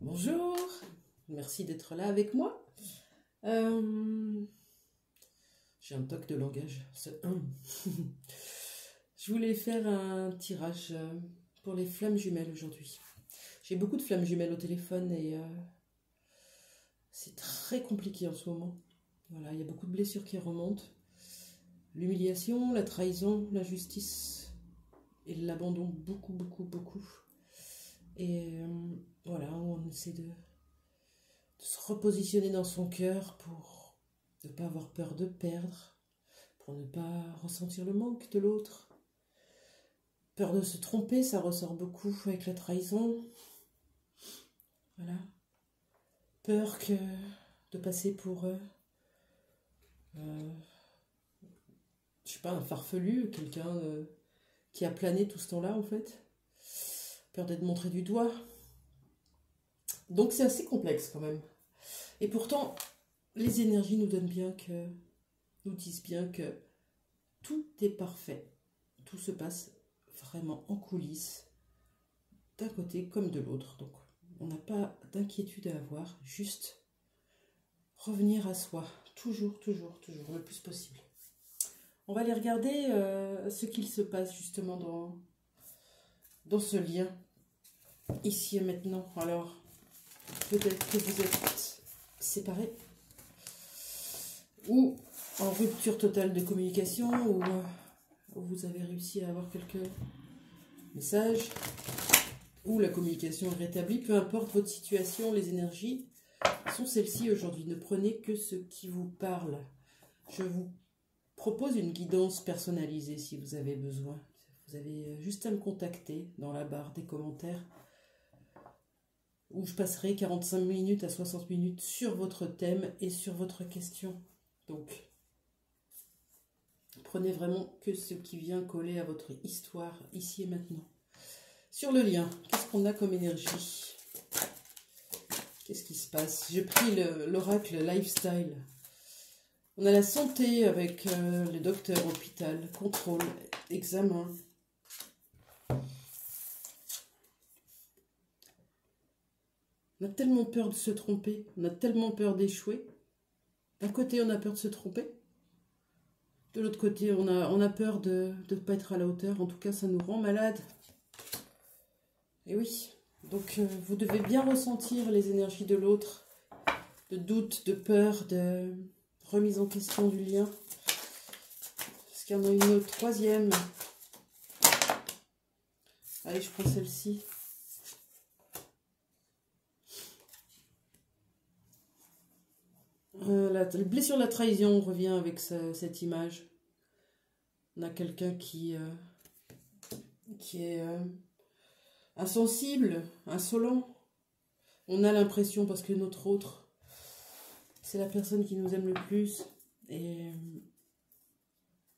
Bonjour, merci d'être là avec moi. J'ai un toc de langage, c'est un. Je voulais faire un tirage pour les flammes jumelles aujourd'hui. J'ai beaucoup de flammes jumelles au téléphone et c'est très compliqué en ce moment. Voilà, il y a beaucoup de blessures qui remontent. L'humiliation, la trahison, l'injustice et l'abandon, beaucoup. Et voilà, on essaie de se repositionner dans son cœur pour ne pas avoir peur de perdre, pour ne pas ressentir le manque de l'autre. Peur de se tromper, ça ressort beaucoup avec la trahison. Voilà. Peur de passer pour, je sais pas, un farfelu, quelqu'un qui a plané tout ce temps-là en fait. Peur d'être montré du doigt. Donc c'est assez complexe quand même. Et pourtant, les énergies nous disent bien que tout est parfait. Tout se passe vraiment en coulisses, d'un côté comme de l'autre. Donc on n'a pas d'inquiétude à avoir, juste revenir à soi, toujours, le plus possible. On va aller regarder ce qu'il se passe justement dans ce lien, ici et maintenant. Alors, peut-être que vous êtes séparés, ou en rupture totale de communication, ou vous avez réussi à avoir quelques messages, ou la communication est rétablie, peu importe votre situation, les énergies sont celles-ci aujourd'hui. Ne prenez que ce qui vous parle. Je vous propose une guidance personnalisée si vous avez besoin. Vous avez juste à me contacter dans la barre des commentaires où je passerai 45 minutes à 60 minutes sur votre thème et sur votre question. Donc, prenez vraiment que ce qui vient coller à votre histoire ici et maintenant. Sur le lien, qu'est-ce qu'on a comme énergie? Qu'est-ce qui se passe? J'ai pris l'oracle lifestyle. On a la santé avec le docteur, hôpital, contrôle, examen. On a tellement peur de se tromper, on a tellement peur d'échouer. D'un côté, on a peur de se tromper. De l'autre côté, on a peur de ne pas être à la hauteur. En tout cas, ça nous rend malade. Et oui, donc vous devez bien ressentir les énergies de l'autre, de doute, de peur, de remise en question du lien. Est-ce qu'il y en a une troisième? Allez, je prends celle-ci. La blessure de la trahison revient avec cette image. On a quelqu'un qui est insensible, insolent. On a l'impression, parce que notre autre, c'est la personne qui nous aime le plus. Et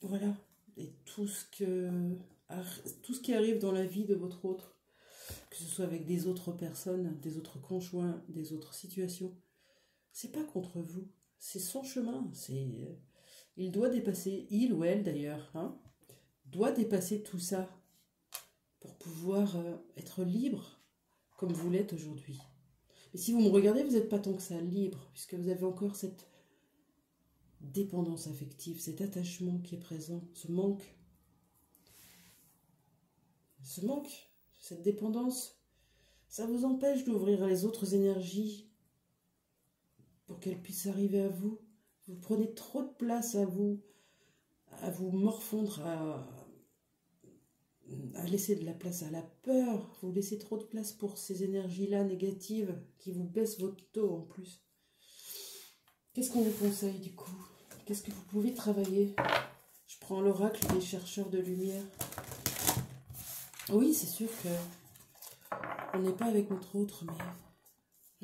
voilà. Et tout ce qui arrive dans la vie de votre autre, que ce soit avec des autres personnes, des autres conjoints, des autres situations, c'est pas contre vous. C'est son chemin. Il doit dépasser, il ou elle d'ailleurs, doit dépasser tout ça pour pouvoir être libre comme vous l'êtes aujourd'hui. Mais si vous me regardez, vous n'êtes pas tant que ça libre, puisque vous avez encore cette dépendance affective, cet attachement qui est présent, ce manque, cette dépendance, ça vous empêche d'ouvrir les autres énergies pour qu'elles puissent arriver à vous. Vous prenez trop de place à vous morfondre, à laisser de la place à la peur. Vous laissez trop de place pour ces énergies-là négatives qui vous baissent votre taux en plus. Qu'est-ce qu'on vous conseille du coup? Qu'est-ce que vous pouvez travailler? Je prends l'oracle des chercheurs de lumière. Oui, c'est sûr que on n'est pas avec notre autre, mais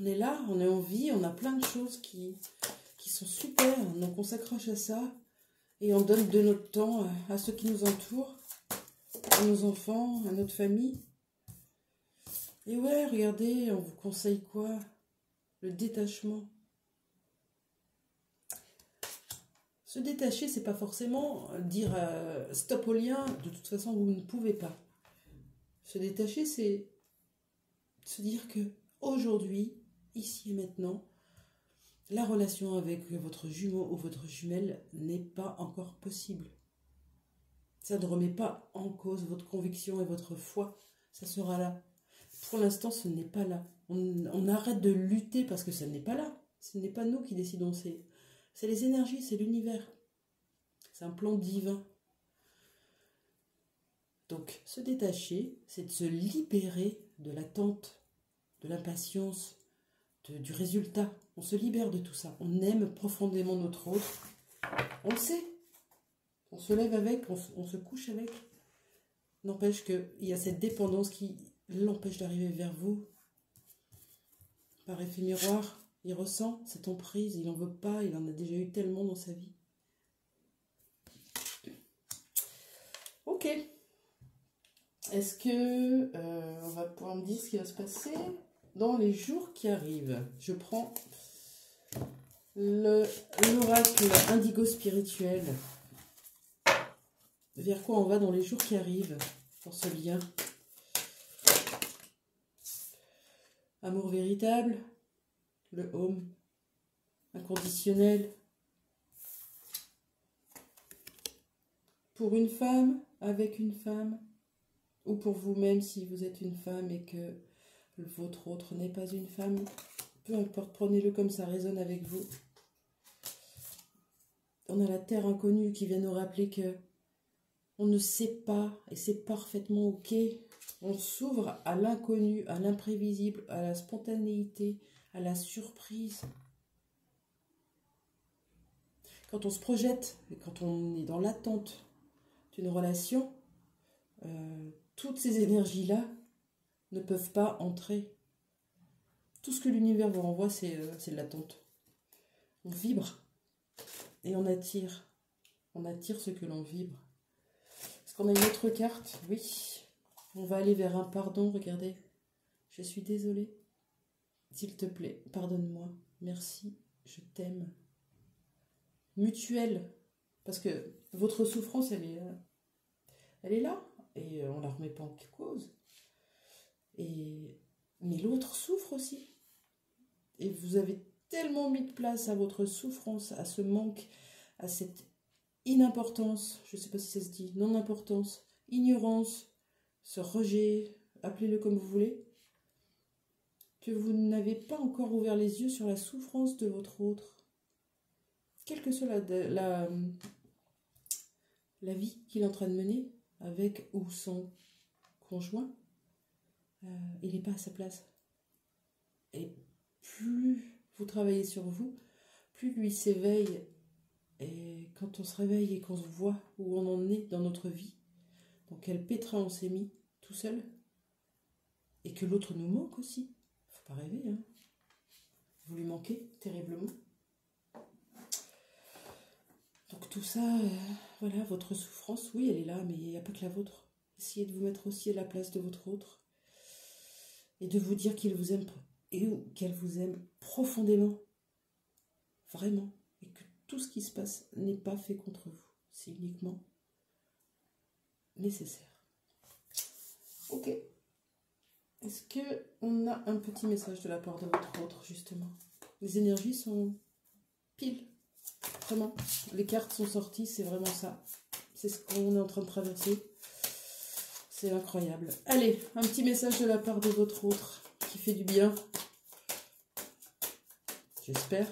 on est là, on est en vie, on a plein de choses qui sont super. Donc on s'accroche à ça et on donne de notre temps à ceux qui nous entourent, à nos enfants, à notre famille. Et ouais, regardez, on vous conseille quoi? Le détachement. Se détacher, c'est pas forcément dire stop au lien, de toute façon vous ne pouvez pas. Se détacher, c'est se dire que aujourd'hui, ici et maintenant, la relation avec votre jumeau ou votre jumelle n'est pas encore possible. Ça ne remet pas en cause votre conviction et votre foi. Ça sera là. Pour l'instant, ce n'est pas là. On arrête de lutter parce que ça n'est pas là. Ce n'est pas nous qui décidons. C'est les énergies, c'est l'univers. C'est un plan divin. Donc, se détacher, c'est de se libérer de l'attente, de l'impatience, du résultat. On se libère de tout ça. On aime profondément notre autre. On le sait. On se lève avec, on se couche avec. N'empêche qu'il y a cette dépendance qui l'empêche d'arriver vers vous. Par effet miroir, il ressent cette emprise, il n'en veut pas, il en a déjà eu tellement dans sa vie. Ok. Est-ce que on va pouvoir me dire ce qui va se passer dans les jours qui arrivent? Je prends l'oracle indigo spirituel. Vers quoi on va dans les jours qui arrivent pour ce lien? Amour véritable, le home, inconditionnel. Pour une femme, avec une femme, ou pour vous-même si vous êtes une femme et que votre autre n'est pas une femme. Peu importe, prenez-le comme ça résonne avec vous. On a la terre inconnue qui vient nous rappeler que on ne sait pas, et c'est parfaitement ok. On s'ouvre à l'inconnu, à l'imprévisible, à la spontanéité, à la surprise. Quand on se projette, et quand on est dans l'attente d'une relation, toutes ces énergies-là ne peuvent pas entrer. Tout ce que l'univers vous renvoie, c'est de l'attente. On vibre et on attire. On attire ce que l'on vibre. Est-ce qu'on a une autre carte? Oui. On va aller vers un pardon, regardez. Je suis désolée. S'il te plaît, pardonne-moi. Merci, je t'aime. Mutuelle. Parce que votre souffrance, elle est là. Et on ne la remet pas en cause. Mais l'autre souffre aussi. Et vous avez tellement mis de place à votre souffrance, à ce manque, à cette inimportance, je ne sais pas si ça se dit, non-importance, ignorance, ce rejet, appelez-le comme vous voulez, que vous n'avez pas encore ouvert les yeux sur la souffrance de votre autre. Quelle que soit la vie qu'il est en train de mener, avec ou sans conjoint, il n'est pas à sa place. Et plus vous travaillez sur vous, plus lui s'éveille. Et quand on se réveille et qu'on se voit où on en est dans notre vie, dans quel pétrin on s'est mis tout seul, et que l'autre nous manque aussi, faut pas rêver, hein. Vous lui manquez terriblement. Donc tout ça, voilà, votre souffrance, oui, elle est là, mais il n'y a pas que la vôtre. Essayez de vous mettre aussi à la place de votre autre, et de vous dire qu'il vous aime, et qu'elle vous aime profondément, vraiment, et que tout ce qui se passe n'est pas fait contre vous, c'est uniquement nécessaire. Ok. Est-ce qu'on a un petit message de la part de votre autre, justement? Les énergies sont pile. Vraiment. Les cartes sont sorties, c'est vraiment ça. C'est ce qu'on est en train de traverser. C'est incroyable. Allez, un petit message de la part de votre autre qui fait du bien. J'espère.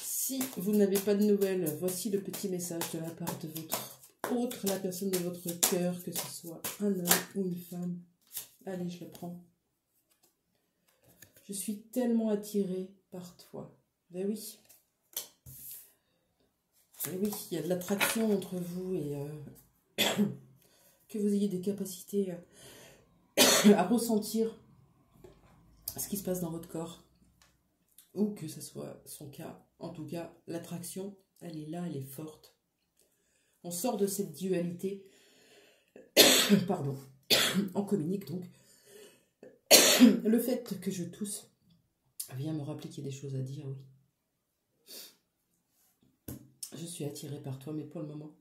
Si vous n'avez pas de nouvelles, voici le petit message de la part de votre autre, la personne de votre cœur, que ce soit un homme ou une femme. Allez, je le prends. Je suis tellement attirée par toi. Ben oui. Ben oui, il y a de l'attraction entre vous et que vous ayez des capacités à ressentir ce qui se passe dans votre corps. Ou que ce soit son cas. En tout cas, l'attraction, elle est là, elle est forte. On sort de cette dualité. Pardon. On communique donc. Le fait que je tousse vient me rappeler qu'il y a des choses à dire, oui. Je suis attirée par toi, mais pour le moment,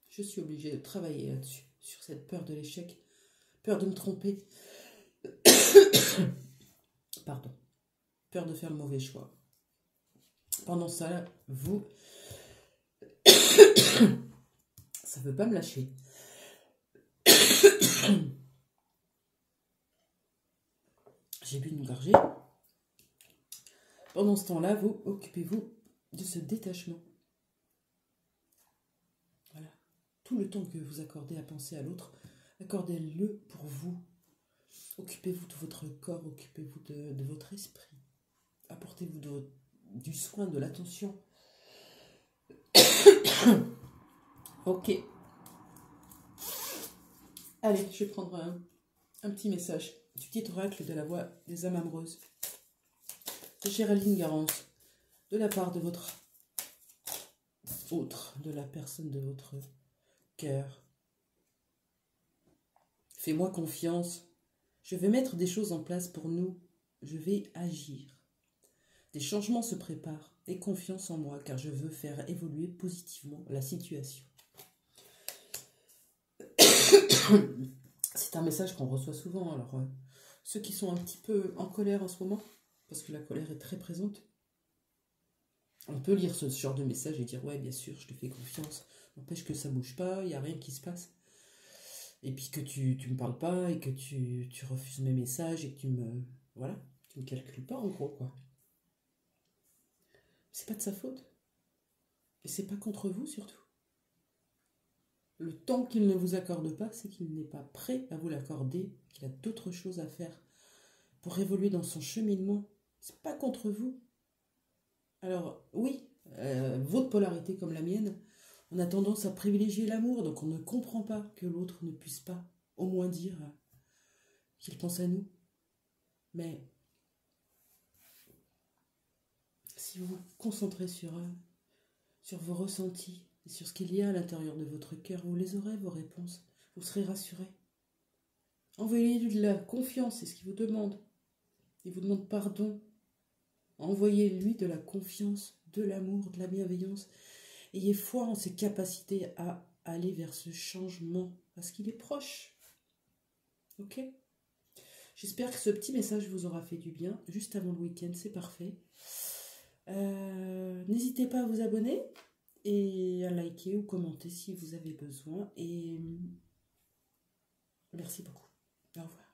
je suis obligée de travailler là-dessus, sur cette peur de l'échec, peur de me tromper, Pardon. Peur de faire le mauvais choix. Pendant ça, vous... ça veut pas me lâcher. J'ai bu une gorgée. Pendant ce temps-là, vous occupez-vous de ce détachement. Voilà. Tout le temps que vous accordez à penser à l'autre, accordez-le pour vous. Occupez-vous de votre corps, occupez-vous de votre esprit. Apportez-vous du soin, de l'attention. Ok. Allez, je vais prendre un petit message du petit oracle de la voix des âmes amoureuses de Géraldine Garance, de la part de votre autre, de la personne de votre cœur. Fais-moi confiance. Je vais mettre des choses en place pour nous. Je vais agir. Des changements se préparent. Aie confiance en moi car je veux faire évoluer positivement la situation. C'est un message qu'on reçoit souvent. Alors, ceux qui sont un petit peu en colère en ce moment, parce que la colère est très présente, on peut lire ce genre de message et dire « Ouais, bien sûr, je te fais confiance. N'empêche que ça bouge pas, il n'y a rien qui se passe. » Et puis que tu me parles pas et que tu refuses mes messages et que tu me calcules pas en gros, quoi. C'est pas de sa faute. Et c'est pas contre vous surtout. Le temps qu'il ne vous accorde pas, c'est qu'il n'est pas prêt à vous l'accorder, qu'il a d'autres choses à faire pour évoluer dans son cheminement. C'est pas contre vous. Alors oui, votre polarité comme la mienne, on a tendance à privilégier l'amour, donc on ne comprend pas que l'autre ne puisse pas au moins dire qu'il pense à nous. Mais si vous vous concentrez sur vos ressentis et sur ce qu'il y a à l'intérieur de votre cœur, vous les aurez, vos réponses. Vous serez rassurés. Envoyez-lui de la confiance, c'est ce qu'il vous demande. Il vous demande pardon. Envoyez-lui de la confiance, de l'amour, de la bienveillance. Ayez foi en ses capacités à aller vers ce changement, parce qu'il est proche. Ok ? J'espère que ce petit message vous aura fait du bien, juste avant le week-end, c'est parfait. N'hésitez pas à vous abonner et à liker ou commenter si vous avez besoin. Et merci beaucoup. Au revoir.